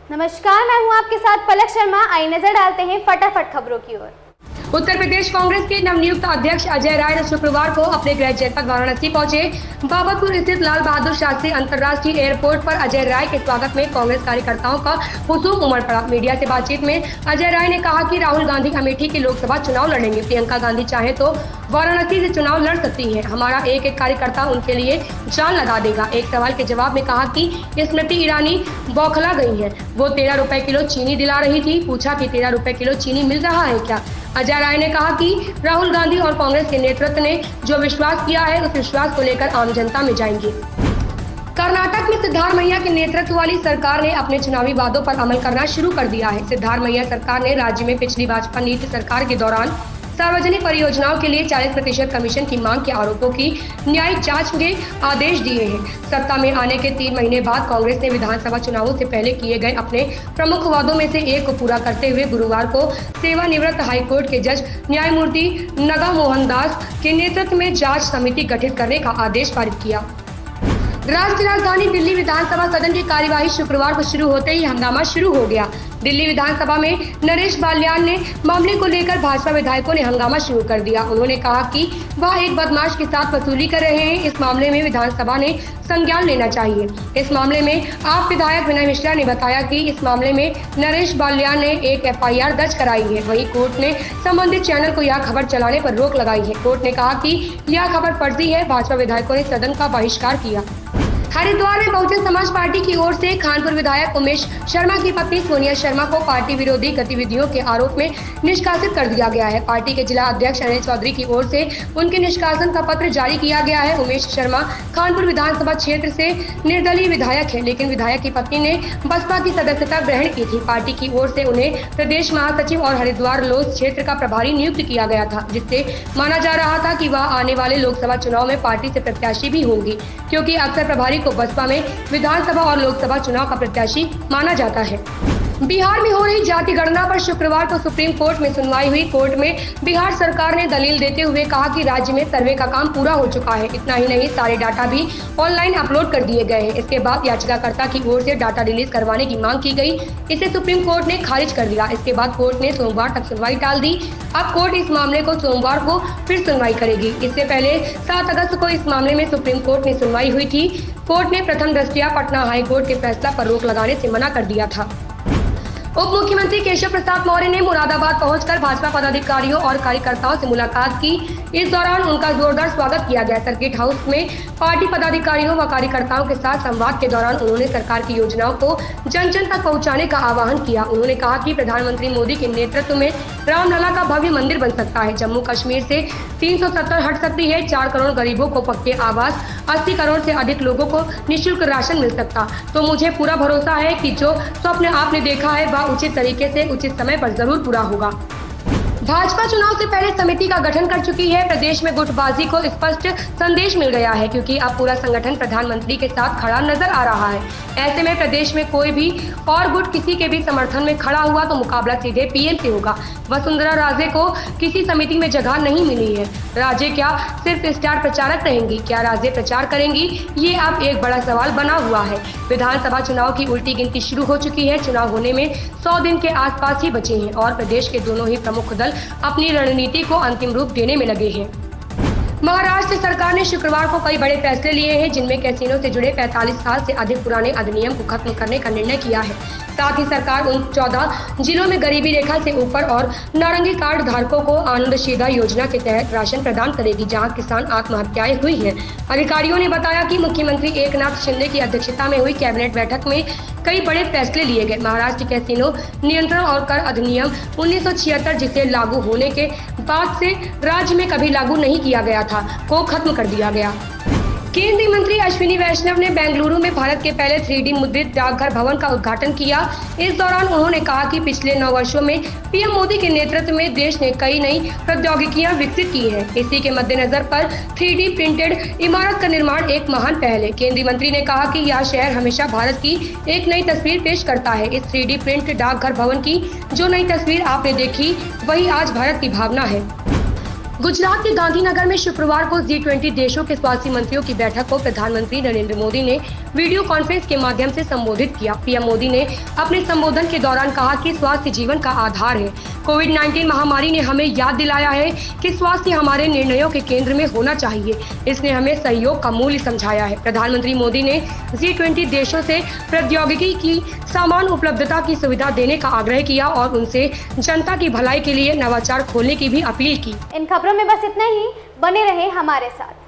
नमस्कार, मैं हूं आपके साथ पलक शर्मा। आइए नजर डालते हैं फटाफट खबरों की ओर। उत्तर प्रदेश कांग्रेस के नवनियुक्त अध्यक्ष अजय राय शुक्रवार को अपने गृह जनपद वाराणसी पहुंचे। बाबतपुर स्थित लाल बहादुर शास्त्री अंतर्राष्ट्रीय एयरपोर्ट पर अजय राय के स्वागत में कांग्रेस कार्यकर्ताओं का हुजूम उमड़ पड़ा। मीडिया से बातचीत में अजय राय ने कहा कि राहुल गांधी अमेठी के लोकसभा चुनाव लड़ेंगे। प्रियंका गांधी चाहे तो वाराणसी से चुनाव लड़ सकती है। हमारा एक एक कार्यकर्ता उनके लिए जान लगा देगा। एक सवाल के जवाब में कहा कि स्मृति ईरानी बौखला गई है। वो 13 रुपए किलो चीनी दिला रही थी। पूछा कि 13 रुपए किलो चीनी मिल रहा है क्या? अजय राय ने कहा कि राहुल गांधी और कांग्रेस के नेतृत्व ने जो विश्वास किया है उस विश्वास को लेकर आम जनता में जाएंगे। कर्नाटक में सिद्धारमैया के नेतृत्व वाली सरकार ने अपने चुनावी वादों पर अमल करना शुरू कर दिया है। सिद्धारमैया सरकार ने राज्य में पिछली भाजपा नीति सरकार के दौरान सार्वजनिक परियोजनाओं के लिए 40% कमीशन की मांग के आरोपों की न्यायिक जांच के आदेश दिए हैं। सत्ता में आने के 3 महीने बाद कांग्रेस ने विधानसभा चुनावों से पहले किए गए अपने प्रमुख वादों में से एक को पूरा करते हुए गुरुवार को सेवानिवृत्त हाईकोर्ट के जज न्यायमूर्ति नगा मोहन दास के नेतृत्व में जांच समिति गठित करने का आदेश पारित किया। राष्ट्रीय राजधानी दिल्ली विधानसभा सदन की कार्यवाही शुक्रवार को शुरू होते ही हंगामा शुरू हो गया। दिल्ली विधानसभा में नरेश बाल्यान ने मामले को लेकर भाजपा विधायकों ने हंगामा शुरू कर दिया। उन्होंने कहा कि वह एक बदमाश के साथ वसूली कर रहे हैं। इस मामले में विधानसभा ने संज्ञान लेना चाहिए। इस मामले में आप विधायक विनय मिश्रा ने बताया कि इस मामले में नरेश बाल्यान ने एक FIR दर्ज कराई है। वहीं कोर्ट ने संबंधित चैनल को यह खबर चलाने पर रोक लगाई है। कोर्ट ने कहा कि यह खबर फर्जी है। भाजपा विधायकों ने सदन का बहिष्कार किया। हरिद्वार में बहुजन समाज पार्टी की ओर से खानपुर विधायक उमेश शर्मा की पत्नी सोनिया शर्मा को पार्टी विरोधी गतिविधियों के आरोप में निष्कासित कर दिया गया है। पार्टी के जिला अध्यक्ष अनिल चौधरी की ओर से उनके निष्कासन का पत्र जारी किया गया है। उमेश शर्मा खानपुर विधानसभा क्षेत्र से निर्दलीय विधायक है, लेकिन विधायक की पत्नी ने बसपा की सदस्यता ग्रहण की थी। पार्टी की ओर से उन्हें प्रदेश महासचिव और हरिद्वार लोस क्षेत्र का प्रभारी नियुक्त किया गया था, जिससे माना जा रहा था कि वह आने वाले लोकसभा चुनाव में पार्टी से प्रत्याशी भी होंगी, क्योंकि अक्सर प्रभारी को बसपा में विधानसभा और लोकसभा चुनाव का प्रत्याशी माना जाता है। बिहार में हो रही जाति गणना पर शुक्रवार को सुप्रीम कोर्ट में सुनवाई हुई। कोर्ट में बिहार सरकार ने दलील देते हुए कहा कि राज्य में सर्वे का काम पूरा हो चुका है। इतना ही नहीं, सारे डाटा भी ऑनलाइन अपलोड कर दिए गए हैं। इसके बाद याचिकाकर्ता की ओर से डाटा रिलीज करवाने की मांग की गई। इसे सुप्रीम कोर्ट ने खारिज कर दिया। इसके बाद कोर्ट ने सोमवार तक सुनवाई टाल दी। अब कोर्ट इस मामले को सोमवार को फिर सुनवाई करेगी। इससे पहले 7 अगस्त को इस मामले में सुप्रीम कोर्ट में सुनवाई हुई थी। कोर्ट ने प्रथम दृष्टया पटना हाई कोर्ट के फैसला पर रोक लगाने से मना कर दिया था। उप मुख्यमंत्री केशव प्रसाद मौर्य ने मुरादाबाद पहुंचकर भाजपा पदाधिकारियों और कार्यकर्ताओं से मुलाकात की। इस दौरान उनका जोरदार स्वागत किया गया। सर्किट हाउस में पार्टी पदाधिकारियों व कार्यकर्ताओं के साथ संवाद के दौरान उन्होंने सरकार की योजनाओं को जन जन तक पहुंचाने का आह्वान किया। उन्होंने कहा कि प्रधानमंत्री मोदी के नेतृत्व में रामलला का भव्य मंदिर बन सकता है। जम्मू कश्मीर से 370 हट सकती है। 4 करोड़ गरीबों को पक्के आवास, 80 करोड़ से अधिक लोगों को निःशुल्क राशन मिल सकता। तो मुझे पूरा भरोसा है कि जो स्वप्न आपने देखा है वह उचित तरीके से उचित समय पर जरूर पूरा होगा। भाजपा चुनाव से पहले समिति का गठन कर चुकी है। प्रदेश में गुटबाजी को स्पष्ट संदेश मिल गया है, क्योंकि अब पूरा संगठन प्रधानमंत्री के साथ खड़ा नजर आ रहा है। ऐसे में प्रदेश में कोई भी और गुट किसी के भी समर्थन में खड़ा हुआ तो मुकाबला सीधे PM से होगा। वसुंधरा राजे को किसी समिति में जगह नहीं मिली है। राजे क्या सिर्फ स्टार प्रचारक रहेंगी? क्या राजे प्रचार करेंगी? ये अब एक बड़ा सवाल बना हुआ है। विधानसभा चुनाव की उल्टी गिनती शुरू हो चुकी है। चुनाव होने में 100 दिन के आसपास ही बचे हैं और प्रदेश के दोनों ही प्रमुख दल अपनी रणनीति को अंतिम रूप देने में लगे हैं। महाराष्ट्र सरकार ने शुक्रवार को कई बड़े फैसले लिए हैं, जिनमें कैसीनो से जुड़े 45 साल से अधिक पुराने अधिनियम को खत्म करने का निर्णय किया है। साथ ही सरकार उन 14 जिलों में गरीबी रेखा से ऊपर और नारंगी कार्ड धारकों को आनंद सीधा योजना के तहत राशन प्रदान करेगी, जहां किसान आत्महत्याएं हुई हैं। अधिकारियों ने बताया कि मुख्यमंत्री एकनाथ शिंदे की अध्यक्षता में हुई कैबिनेट बैठक में कई बड़े फैसले लिए गए। महाराष्ट्र कैसीनो नियंत्रण और कर अधिनियम 1976, जिसे लागू होने के बाद से राज्य में कभी लागू नहीं किया गया था, को खत्म कर दिया गया। केंद्रीय मंत्री अश्विनी वैष्णव ने बेंगलुरु में भारत के पहले 3D मुद्रित डाकघर भवन का उद्घाटन किया। इस दौरान उन्होंने कहा कि पिछले 9 वर्षों में PM मोदी के नेतृत्व में देश ने कई नई प्रौद्योगिकियां विकसित की हैं। इसी के मद्देनजर पर 3D प्रिंटेड इमारत का निर्माण एक महान पहल है। केंद्रीय मंत्री ने कहा कि यह शहर हमेशा भारत की एक नई तस्वीर पेश करता है। इस 3D प्रिंट डाकघर भवन की जो नई तस्वीर आपने देखी, वही आज भारत की भावना है। गुजरात के गांधीनगर में शुक्रवार को G20 देशों के स्वास्थ्य मंत्रियों की बैठक को प्रधानमंत्री नरेंद्र मोदी ने वीडियो कॉन्फ्रेंस के माध्यम से संबोधित किया। पीएम मोदी ने अपने संबोधन के दौरान कहा कि स्वास्थ्य जीवन का आधार है। कोविड-19 महामारी ने हमें याद दिलाया है कि स्वास्थ्य हमारे निर्णयों के केंद्र में होना चाहिए। इसने हमें सहयोग का मूल्य समझाया है। प्रधानमंत्री मोदी ने G20 देशों से प्रौद्योगिकी की समान उपलब्धता की सुविधा देने का आग्रह किया और उनसे जनता की भलाई के लिए नवाचार खोलने की भी अपील की। इन खबरों में बस इतना ही। बने रहे हमारे साथ।